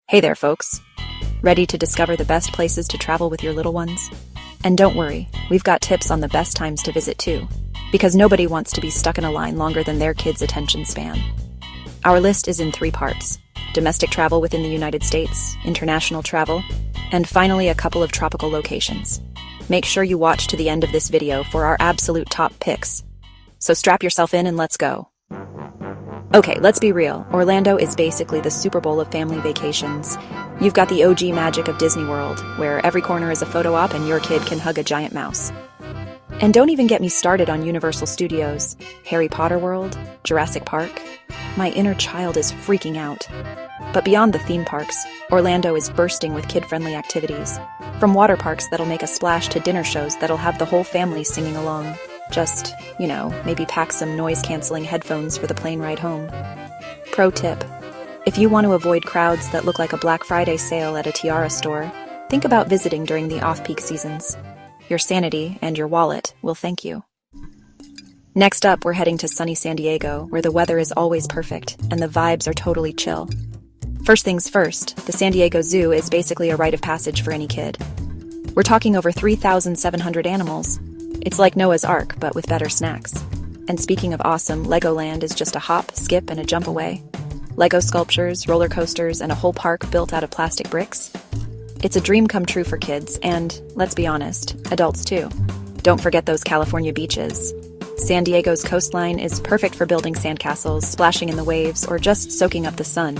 Hey there, folks. Ready to discover the best places to travel with your little ones? And don't worry, we've got tips on the best times to visit too, because nobody wants to be stuck in a line longer than their kid's attention span. Our list is in 3 parts: domestic travel within the United States, international travel, and finally a couple of tropical locations. Make sure you watch to the end of this video for our absolute top picks. So strap yourself in and let's go. Okay, let's be real. Orlando is basically the Super Bowl of family vacations. You've got the OG magic of Disney World, where every corner is a photo op and your kid can hug a giant mouse. And don't even get me started on Universal Studios, Harry Potter World, Jurassic Park. My inner child is freaking out. But beyond the theme parks, Orlando is bursting with kid-friendly activities. From water parks that'll make a splash to dinner shows that'll have the whole family singing along. Just, maybe pack some noise-canceling headphones for the plane ride home. Pro tip: if you want to avoid crowds that look like a Black Friday sale at a tiara store, think about visiting during the off-peak seasons. Your sanity and your wallet will thank you. Next up, we're heading to sunny San Diego, where the weather is always perfect and the vibes are totally chill. First things first, the San Diego Zoo is basically a rite of passage for any kid. We're talking over 3,700 animals. It's like Noah's Ark, but with better snacks. And speaking of awesome, Legoland is just a hop, skip, and a jump away. Lego sculptures, roller coasters, and a whole park built out of plastic bricks. It's a dream come true for kids, and, let's be honest, adults too. Don't forget those California beaches. San Diego's coastline is perfect for building sandcastles, splashing in the waves, or just soaking up the sun.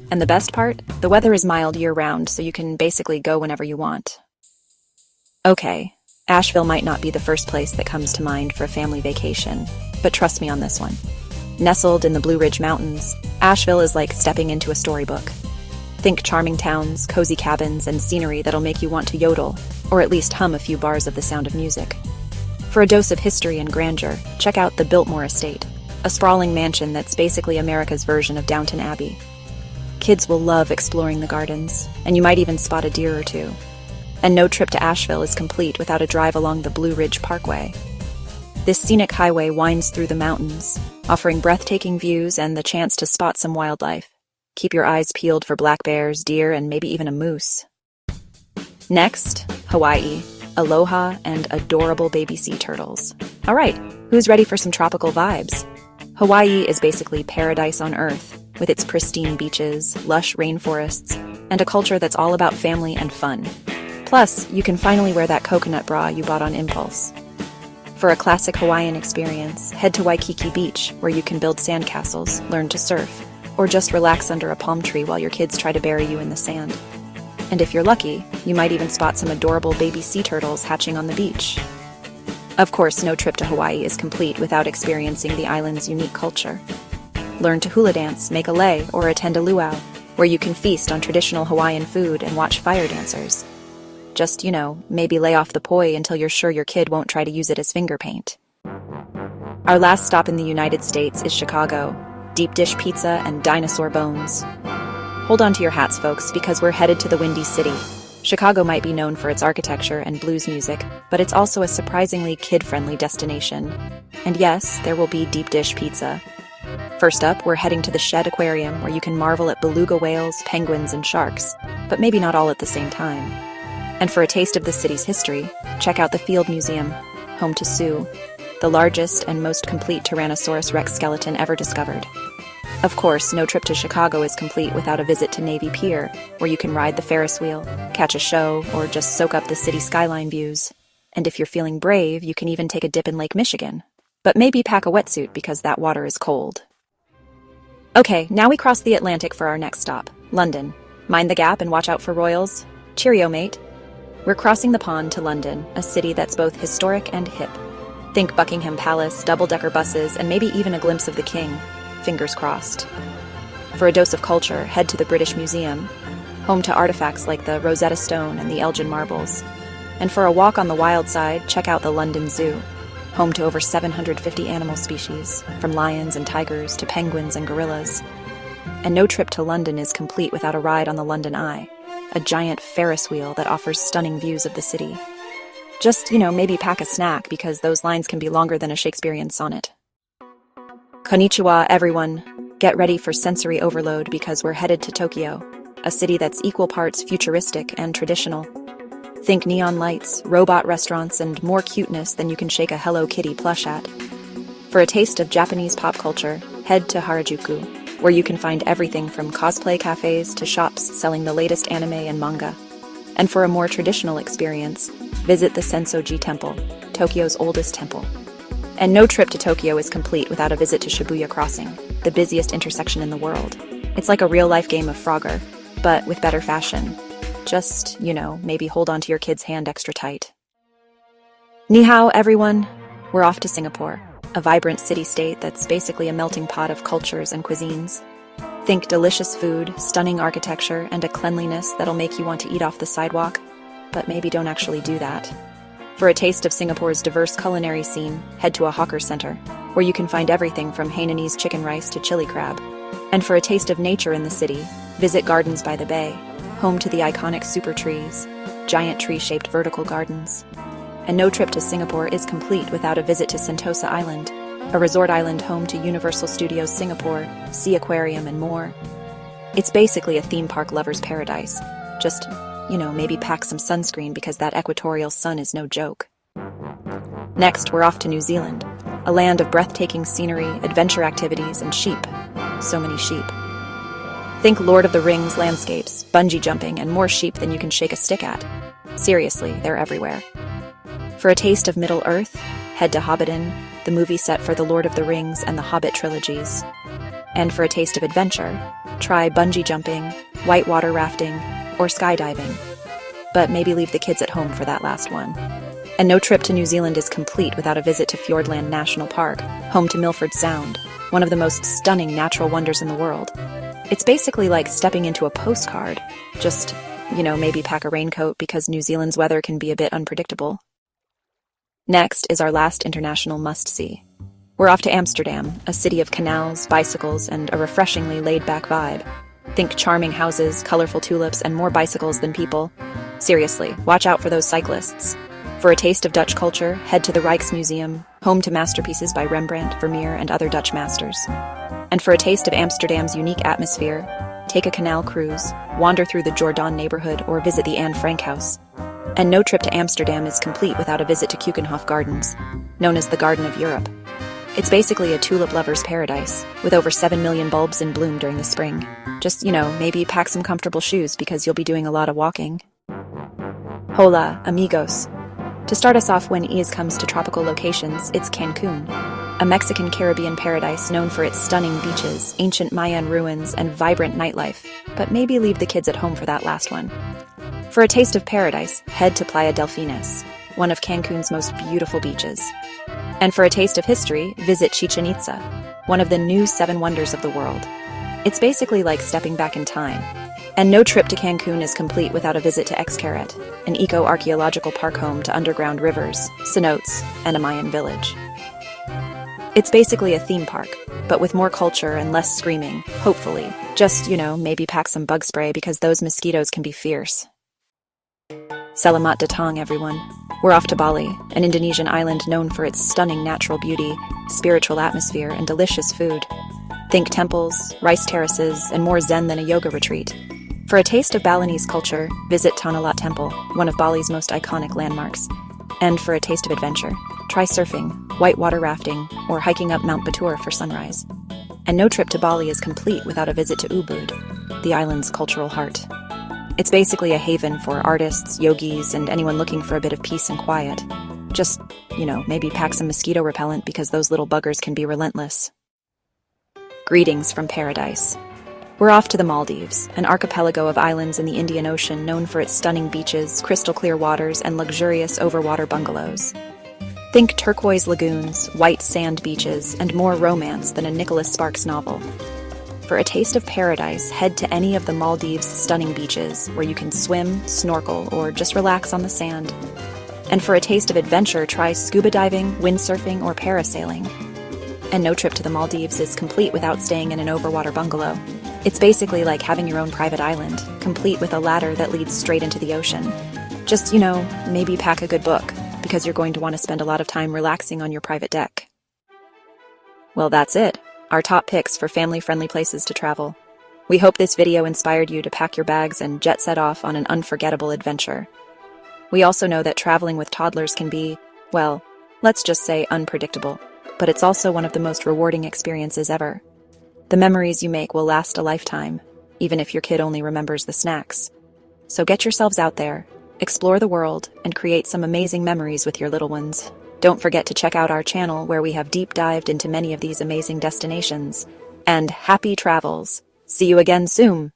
And the best part? The weather is mild year-round, so you can basically go whenever you want. Okay. Asheville might not be the first place that comes to mind for a family vacation, but trust me on this one. Nestled in the Blue Ridge Mountains, Asheville is like stepping into a storybook. Think charming towns, cozy cabins, and scenery that'll make you want to yodel, or at least hum a few bars of The Sound of Music. For a dose of history and grandeur, check out the Biltmore Estate, a sprawling mansion that's basically America's version of Downton Abbey. Kids will love exploring the gardens, and you might even spot a deer or two. And no trip to Asheville is complete without a drive along the Blue Ridge Parkway. This scenic highway winds through the mountains, offering breathtaking views and the chance to spot some wildlife. Keep your eyes peeled for black bears, deer, and maybe even a moose. Next, Hawaii, aloha, and adorable baby sea turtles. All right, who's ready for some tropical vibes? Hawaii is basically paradise on Earth, with its pristine beaches, lush rainforests, and a culture that's all about family and fun. Plus, you can finally wear that coconut bra you bought on impulse. For a classic Hawaiian experience, head to Waikiki Beach, where you can build sandcastles, learn to surf, or just relax under a palm tree while your kids try to bury you in the sand. And if you're lucky, you might even spot some adorable baby sea turtles hatching on the beach. Of course, no trip to Hawaii is complete without experiencing the island's unique culture. Learn to hula dance, make a lei, or attend a luau, where you can feast on traditional Hawaiian food and watch fire dancers. Just, maybe lay off the poi until you're sure your kid won't try to use it as finger paint. Our last stop in the United States is Chicago. Deep dish pizza and dinosaur bones. Hold on to your hats, folks, because we're headed to the Windy City. Chicago might be known for its architecture and blues music, but it's also a surprisingly kid-friendly destination. And yes, there will be deep dish pizza. First up, we're heading to the Shed Aquarium, where you can marvel at beluga whales, penguins, and sharks, but maybe not all at the same time. And for a taste of the city's history, check out the Field Museum, home to Sue, the largest and most complete Tyrannosaurus Rex skeleton ever discovered. Of course, no trip to Chicago is complete without a visit to Navy Pier, where you can ride the Ferris wheel, catch a show, or just soak up the city skyline views. And if you're feeling brave, you can even take a dip in Lake Michigan. But maybe pack a wetsuit because that water is cold. Okay, now we cross the Atlantic for our next stop, London. Mind the gap and watch out for royals. Cheerio, mate. We're crossing the pond to London, a city that's both historic and hip. Think Buckingham Palace, double-decker buses, and maybe even a glimpse of the king. Fingers crossed. For a dose of culture, head to the British Museum, home to artifacts like the Rosetta Stone and the Elgin Marbles. And for a walk on the wild side, check out the London Zoo, home to over 750 animal species, from lions and tigers to penguins and gorillas. And no trip to London is complete without a ride on the London Eye, a giant Ferris wheel that offers stunning views of the city. Just, maybe pack a snack because those lines can be longer than a Shakespearean sonnet. Konnichiwa, everyone. Get ready for sensory overload because we're headed to Tokyo. a city that's equal parts futuristic and traditional. Think neon lights, robot restaurants, and more cuteness than you can shake a Hello Kitty plush at. For a taste of Japanese pop culture, head to Harajuku, where you can find everything from cosplay cafes to shops selling the latest anime and manga. And for a more traditional experience, visit the Sensoji Temple, Tokyo's oldest temple. And no trip to Tokyo is complete without a visit to Shibuya Crossing, the busiest intersection in the world. It's like a real-life game of Frogger, but with better fashion. Just, maybe hold on to your kid's hand extra tight. Ni hao, everyone. We're off to Singapore, a vibrant city-state that's basically a melting pot of cultures and cuisines. Think delicious food, stunning architecture, and a cleanliness that'll make you want to eat off the sidewalk, but maybe don't actually do that. For a taste of Singapore's diverse culinary scene, head to a hawker center, where you can find everything from Hainanese chicken rice to chili crab. And for a taste of nature in the city, visit Gardens by the Bay, home to the iconic super trees, giant tree-shaped vertical gardens. And no trip to Singapore is complete without a visit to Sentosa Island, a resort island home to Universal Studios Singapore, Sea Aquarium, and more. It's basically a theme park lover's paradise. Just, maybe pack some sunscreen because that equatorial sun is no joke. Next, we're off to New Zealand, a land of breathtaking scenery, adventure activities, and sheep. So many sheep. Think Lord of the Rings landscapes, bungee jumping, and more sheep than you can shake a stick at. Seriously, they're everywhere. For a taste of Middle-earth, head to Hobbiton, the movie set for the Lord of the Rings and the Hobbit trilogies. And for a taste of adventure, try bungee jumping, whitewater rafting, or skydiving. But maybe leave the kids at home for that last one. And no trip to New Zealand is complete without a visit to Fiordland National Park, home to Milford Sound, one of the most stunning natural wonders in the world. It's basically like stepping into a postcard. Just, maybe pack a raincoat because New Zealand's weather can be a bit unpredictable. Next is our last international must-see. We're off to Amsterdam, a city of canals, bicycles, and a refreshingly laid-back vibe. Think charming houses, colorful tulips, and more bicycles than people. Seriously, watch out for those cyclists. For a taste of Dutch culture, head to the Rijksmuseum, home to masterpieces by Rembrandt, Vermeer, and other Dutch masters. And for a taste of Amsterdam's unique atmosphere, take a canal cruise, wander through the Jordaan neighborhood, or visit the Anne Frank House. And no trip to Amsterdam is complete without a visit to Keukenhof Gardens, known as the Garden of Europe. It's basically a tulip lover's paradise, with over 7 million bulbs in bloom during the spring. Just, maybe pack some comfortable shoes because you'll be doing a lot of walking. Hola, amigos. To start us off when Iaz comes to tropical locations, it's Cancun, a Mexican Caribbean paradise known for its stunning beaches, ancient Mayan ruins, and vibrant nightlife, but maybe leave the kids at home for that last one. For a taste of paradise, head to Playa Delfines, one of Cancun's most beautiful beaches. And for a taste of history, visit Chichen Itza, one of the new 7 wonders of the world. It's basically like stepping back in time. And no trip to Cancun is complete without a visit to Xcaret, an eco-archaeological park home to underground rivers, cenotes, and a Mayan village. It's basically a theme park, but with more culture and less screaming, hopefully. Just, maybe pack some bug spray because those mosquitoes can be fierce. Selamat datang, everyone. We're off to Bali, an Indonesian island known for its stunning natural beauty, spiritual atmosphere, and delicious food. Think temples, rice terraces, and more zen than a yoga retreat. For a taste of Balinese culture, visit Tanah Lot Temple, one of Bali's most iconic landmarks. And for a taste of adventure, try surfing, whitewater rafting, or hiking up Mount Batur for sunrise. And no trip to Bali is complete without a visit to Ubud, the island's cultural heart. It's basically a haven for artists, yogis, and anyone looking for a bit of peace and quiet. Just, maybe pack some mosquito repellent because those little buggers can be relentless. Greetings from paradise. We're off to the Maldives, an archipelago of islands in the Indian Ocean known for its stunning beaches, crystal clear waters, and luxurious overwater bungalows. Think turquoise lagoons, white sand beaches, and more romance than a Nicholas Sparks novel. For a taste of paradise, head to any of the Maldives' stunning beaches, where you can swim, snorkel, or just relax on the sand. And for a taste of adventure, try scuba diving, windsurfing, or parasailing. And no trip to the Maldives is complete without staying in an overwater bungalow. It's basically like having your own private island, complete with a ladder that leads straight into the ocean. Just, maybe pack a good book, because you're going to want to spend a lot of time relaxing on your private deck. Well, that's it. Our top picks for family-friendly places to travel. We hope this video inspired you to pack your bags and jet set off on an unforgettable adventure. We also know that traveling with toddlers can be, well, let's just say unpredictable, but it's also one of the most rewarding experiences ever. The memories you make will last a lifetime, even if your kid only remembers the snacks. So get yourselves out there, explore the world, and create some amazing memories with your little ones. Don't forget to check out our channel where we have deep dived into many of these amazing destinations. And happy travels! See you again soon!